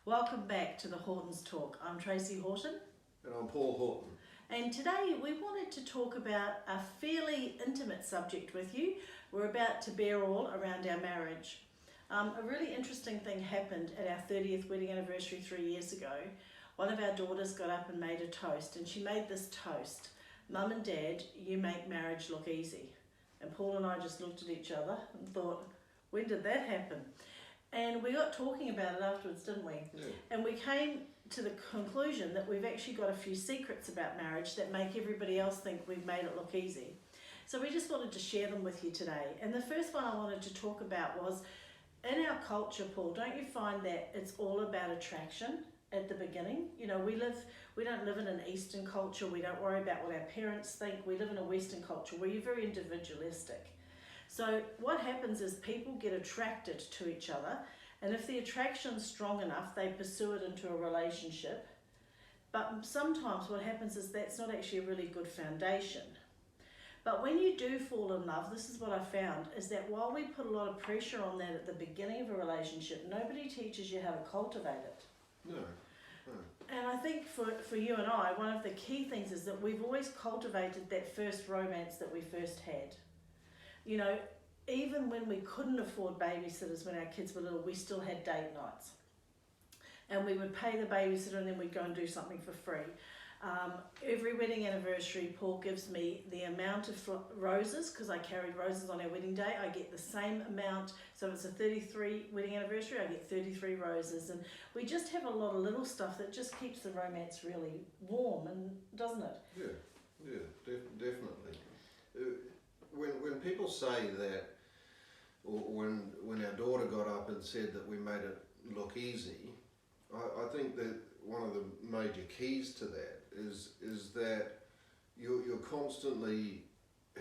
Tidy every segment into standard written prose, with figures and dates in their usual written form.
Welcome back to the Hortons Talk. I'm Tracy Horton. And I'm Paul Horton. And today we wanted to talk about a fairly intimate subject with you. We're about to bear all around our marriage. A really interesting thing happened at our 30th wedding anniversary 3 years ago. One of our daughters got up and made a toast, and she made this toast: "Mum and Dad, you make marriage look easy." And Paul and I just looked at each other and thought, when did that happen? And we got talking about it afterwards, didn't we? Yeah. And we came to the conclusion that we've actually got a few secrets about marriage that make everybody else think we've made it look easy. So we just wanted to share them with you today. And the first one I wanted to talk about was, in our culture, Paul, don't you find that it's all about attraction at the beginning? You know, we don't live in an Eastern culture. We don't worry about what our parents think. We live in a Western culture where you're very individualistic. So what happens is people get attracted to each other, and if the attraction's strong enough, they pursue it into a relationship. But sometimes what happens is that's not actually a really good foundation. But when you do fall in love, this is what I found, is that while we put a lot of pressure on that at the beginning of a relationship, nobody teaches you how to cultivate it. No. And I think for you and I, one of the key things is that we've always cultivated that first romance that we first had. You know, even when we couldn't afford babysitters when our kids were little, we still had date nights. And we would pay the babysitter and then we'd go and do something for free. Every wedding anniversary, Paul gives me the amount of roses, because I carried roses on our wedding day. I get the same amount. So if it's a 33 wedding anniversary, I get 33 roses. And we just have a lot of little stuff that just keeps the romance really warm, and doesn't it? Yeah, definitely. When people say that, or when our daughter got up and said that we made it look easy, I think that one of the major keys to that is that you're constantly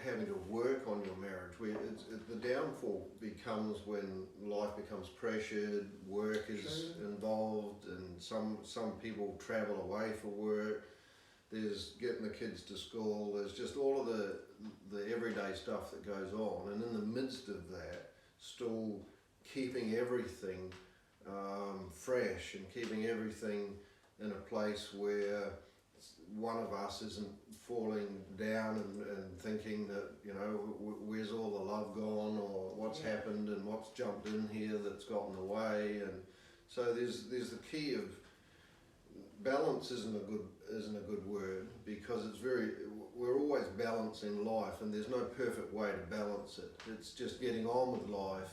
having to work on your marriage. The downfall becomes when life becomes pressured, work is involved, and some people travel away for work. There's getting the kids to school. There's just all of the everyday stuff that goes on, and in the midst of that, still keeping everything fresh and keeping everything in a place where one of us isn't falling down and thinking that, you know, where's all the love gone, or what's happened and what's jumped in here that's gotten in the way. And so there's the key of balance. Isn't a good word, because we're always balancing life, and there's no perfect way to balance it. It's just getting on with life,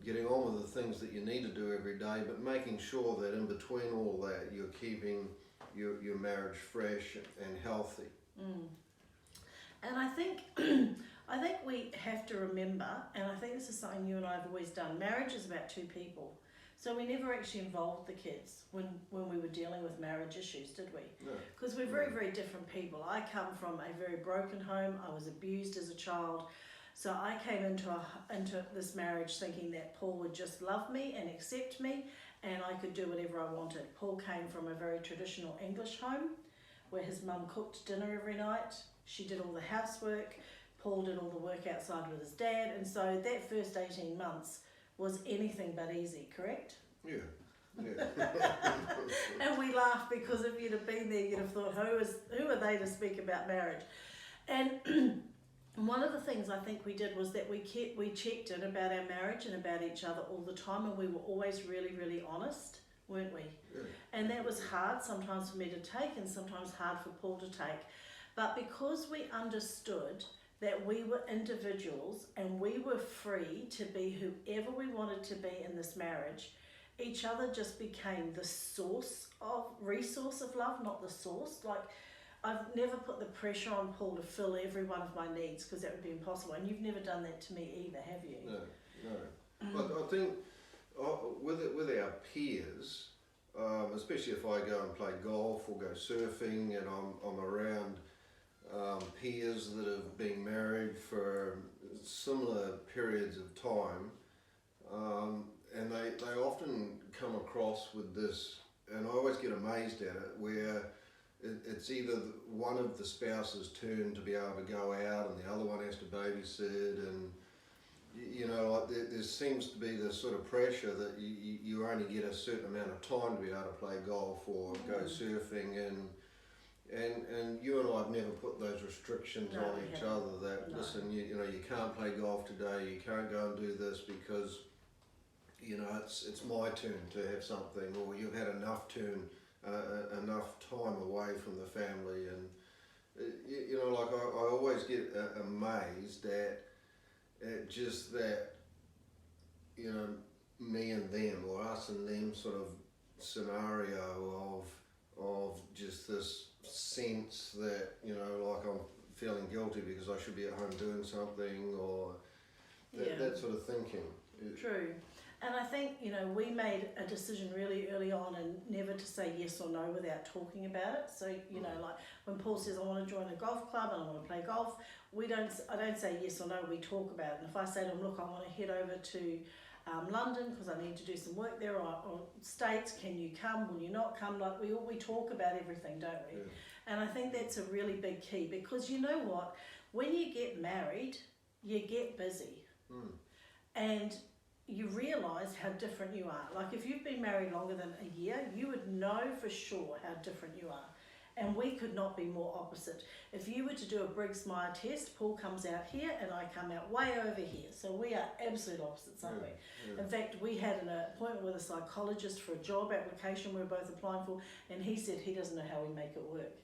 getting on with the things that you need to do every day, but making sure that in between all that you're keeping your marriage fresh and healthy. And I think we have to remember, and I think this is something you and I have always done, marriage is about two people. So we never actually involved the kids when we were dealing with marriage issues, did we? No. Because we're very, very different people. I come from a very broken home. I was abused as a child. So I came into this marriage thinking that Paul would just love me and accept me, and I could do whatever I wanted. Paul came from a very traditional English home where his mum cooked dinner every night. She did all the housework. Paul did all the work outside with his dad. And so that first 18 months was anything but easy, correct? Yeah. And we laugh because if you'd have been there, you'd have thought, who are they to speak about marriage? And one of the things I think we did was that we checked in about our marriage and about each other all the time, and we were always really, really honest, weren't we? Yeah. And that was hard sometimes for me to take, and sometimes hard for Paul to take. But because we understood that we were individuals and we were free to be whoever we wanted to be in this marriage, each other just became the resource of love, not the source. Like, I've never put the pressure on Paul to fill every one of my needs, because that would be impossible. And you've never done that to me either, have you? No. But I think with our peers, especially if I go and play golf or go surfing, and I'm around peers that have been married for similar periods of time, and they often come across with this, and I always get amazed at it, where it's either one of the spouses' turn to be able to go out and the other one has to babysit, and you know, like there seems to be this sort of pressure that you only get a certain amount of time to be able to play golf or go surfing, and you and I have never put those restrictions No, on we each haven't. other that, No. listen, you know, you can't play golf today, you can't go and do this because, you know, it's my turn to have something, or you've had enough time away from the family. And you know, like I always get amazed at just that, you know, me and them, or us and them sort of scenario of just this sense that, you know, like I'm feeling guilty because I should be at home doing something, or that sort of thinking. True. And I think, you know, we made a decision really early on and never to say yes or no without talking about it. So, you know, like when Paul says, I want to join a golf club and I want to play golf, I don't say yes or no, we talk about it. And if I say to him, look, I want to head over to London because I need to do some work there, or States, can you come, will you not come? Like we talk about everything, don't we? Yeah. And I think that's a really big key, because you know what, when you get married, you get busy. And you realise how different you are. Like if you've been married longer than a year, you would know for sure how different you are. And we could not be more opposite. If you were to do a Briggs-Myers test, Paul comes out here and I come out way over here. So we are absolute opposites, aren't we? Yeah. In fact, we had an appointment with a psychologist for a job application we were both applying for, and he said he doesn't know how we make it work.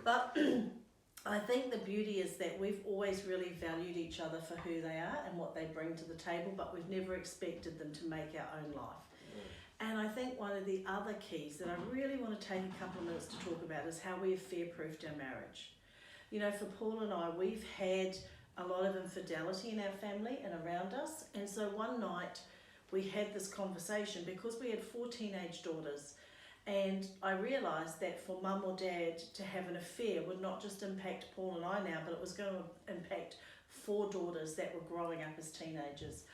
But I think the beauty is that we've always really valued each other for who they are and what they bring to the table, but we've never expected them to make our own life. And I think one of the other keys that I really want to take a couple of minutes to talk about is how we have fear-proofed our marriage. You know, for Paul and I, we've had a lot of infidelity in our family and around us. And so one night we had this conversation because we had 4 teenage daughters. And I realised that for mum or dad to have an affair would not just impact Paul and I now, but it was going to impact 4 daughters that were growing up as teenagers.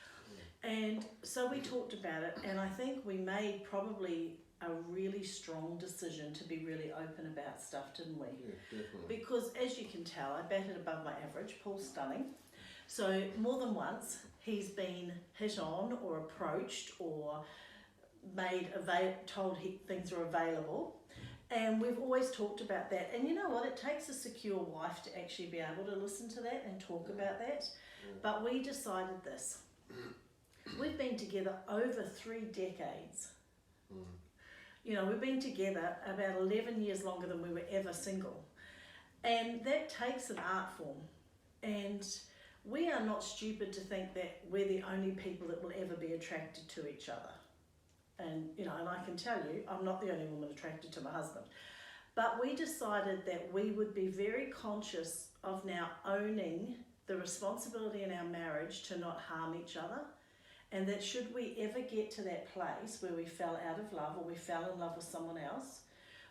And so we talked about it, and I think we made probably a really strong decision to be really open about stuff, didn't we? Yeah, definitely. Because as you can tell, I batted above my average. Paul's stunning. So more than once he's been hit on or approached or told things are available, and we've always talked about that. And you know what, it takes a secure wife to actually be able to listen to that and talk about that. But we decided this. We've been together over 3 decades. You know, we've been together about 11 years longer than we were ever single, and that takes an art form. And we are not stupid to think that we're the only people that will ever be attracted to each other. And, you know, and I can tell you, I'm not the only woman attracted to my husband. But we decided that we would be very conscious of now owning the responsibility in our marriage to not harm each other. And that should we ever get to that place where we fell out of love or we fell in love with someone else,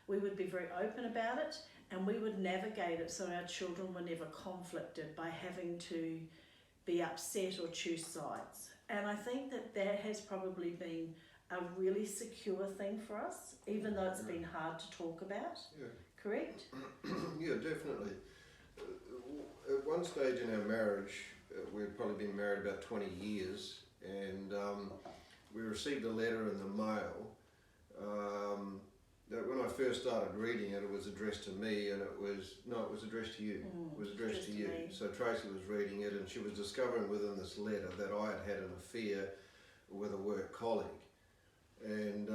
we would be very open about it, and we would navigate it so our children were never conflicted by having to be upset or choose sides. And I think that that has probably been a really secure thing for us, even though it's been hard to talk about. Yeah. Correct? Yeah, definitely. At one stage in our marriage, we'd probably been married about 20 years, and we received a letter in the mail that when I first started reading it, it was addressed to me, and it was addressed to you. It was addressed to you. Me. So Tracy was reading it, and she was discovering within this letter that I had an affair with a work colleague. And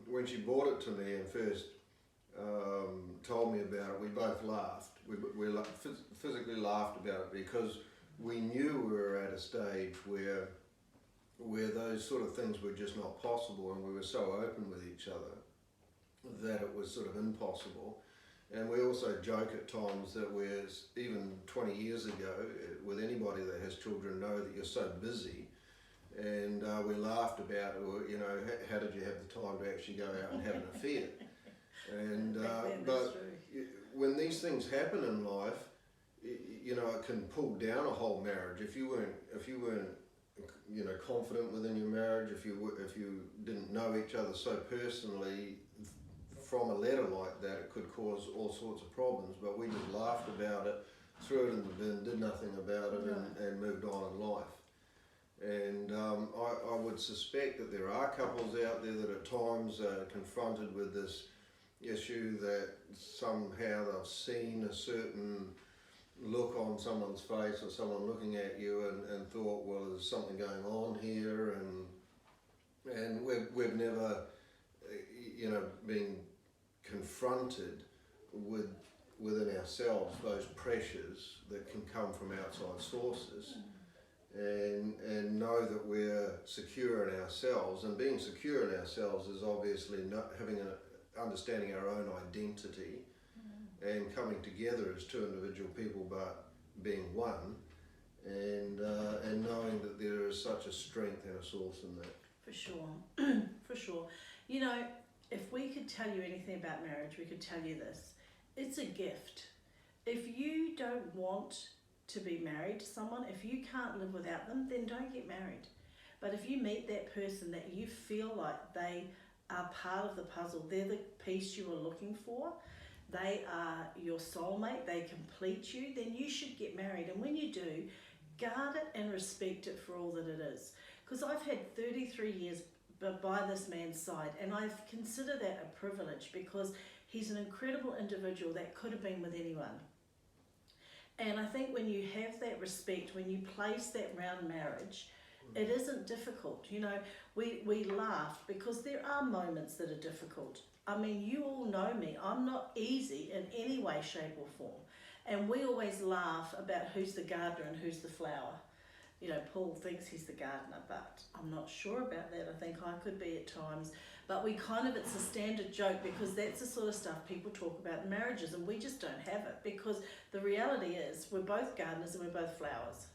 when she brought it to me and first told me about it, we both laughed. We physically laughed about it, because we knew we were at a stage where those sort of things were just not possible, and we were so open with each other that it was sort of impossible. And we also joke at times that we're, even 20 years ago, with anybody that has children, know that you're so busy. And we laughed about, you know, how did you have the time to actually go out and have an affair? And but when these things happen in life, you know, it can pull down a whole marriage. If you weren't, you know, confident within your marriage, if you didn't know each other so personally, from a letter like that, it could cause all sorts of problems. But we just laughed about it, threw it in the bin, did nothing about it, and moved on in life. And I would suspect that there are couples out there that at times are confronted with this issue that somehow they've seen a certain look on someone's face or someone looking at you and thought, well, there's something going on here, and we've never, been confronted within ourselves those pressures that can come from outside sources. And know that we're secure in ourselves, and being secure in ourselves is obviously not having understanding our own identity and coming together as two individual people but being one, and knowing that there is such a strength and a source in that. For sure, for sure. If we could tell you anything about marriage, we could tell you this: it's a gift. If you don't want to be married to someone, if you can't live without them, then don't get married. But if you meet that person that you feel like they are part of the puzzle, they're the piece you are looking for, they are your soulmate, they complete you, then you should get married. And when you do, guard it and respect it for all that it is. Because I've had 33 years by this man's side, and I consider that a privilege, because he's an incredible individual that could have been with anyone. And I think when you have that respect, when you place that around marriage, it isn't difficult. We laugh because there are moments that are difficult. I mean, you all know me. I'm not easy in any way, shape or form. And we always laugh about who's the gardener and who's the flower. Paul thinks he's the gardener, but I'm not sure about that. I think I could be at times. But it's a standard joke, because that's the sort of stuff people talk about in marriages, and we just don't have it, because the reality is we're both gardeners and we're both flowers.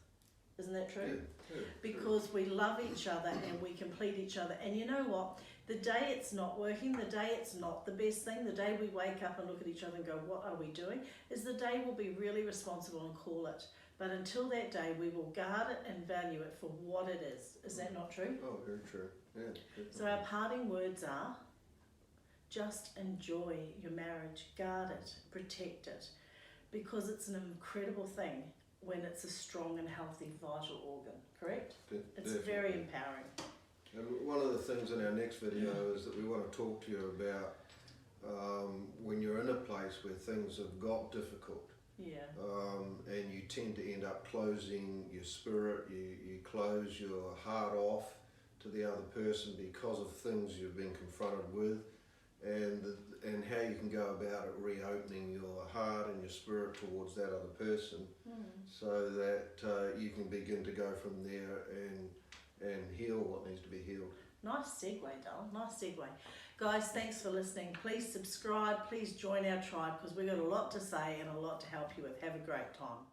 Isn't that true? Yeah, because we love each other and we complete each other. And you know what? The day it's not working, the day it's not the best thing, the day we wake up and look at each other and go, what are we doing? Is the day we'll be really responsible and call it. But until that day, we will guard it and value it for what it is. Is that not true? Oh, very true. Yeah. Definitely. So our parting words are, just enjoy your marriage, guard it, protect it, because it's an incredible thing when it's a strong and healthy, vital organ, correct? It's Definitely. very empowering. And one of the things in our next video is that we want to talk to you about when you're in a place where things have got difficult. Yeah. And you tend to end up closing your spirit, you close your heart off to the other person because of things you've been confronted with, and how you can go about it, reopening your heart and your spirit towards that other person, so that you can begin to go from there and heal what needs to be healed. Nice segue, Dale. Nice segue. Guys, thanks for listening. Please subscribe. Please join our tribe, because we've got a lot to say and a lot to help you with. Have a great time.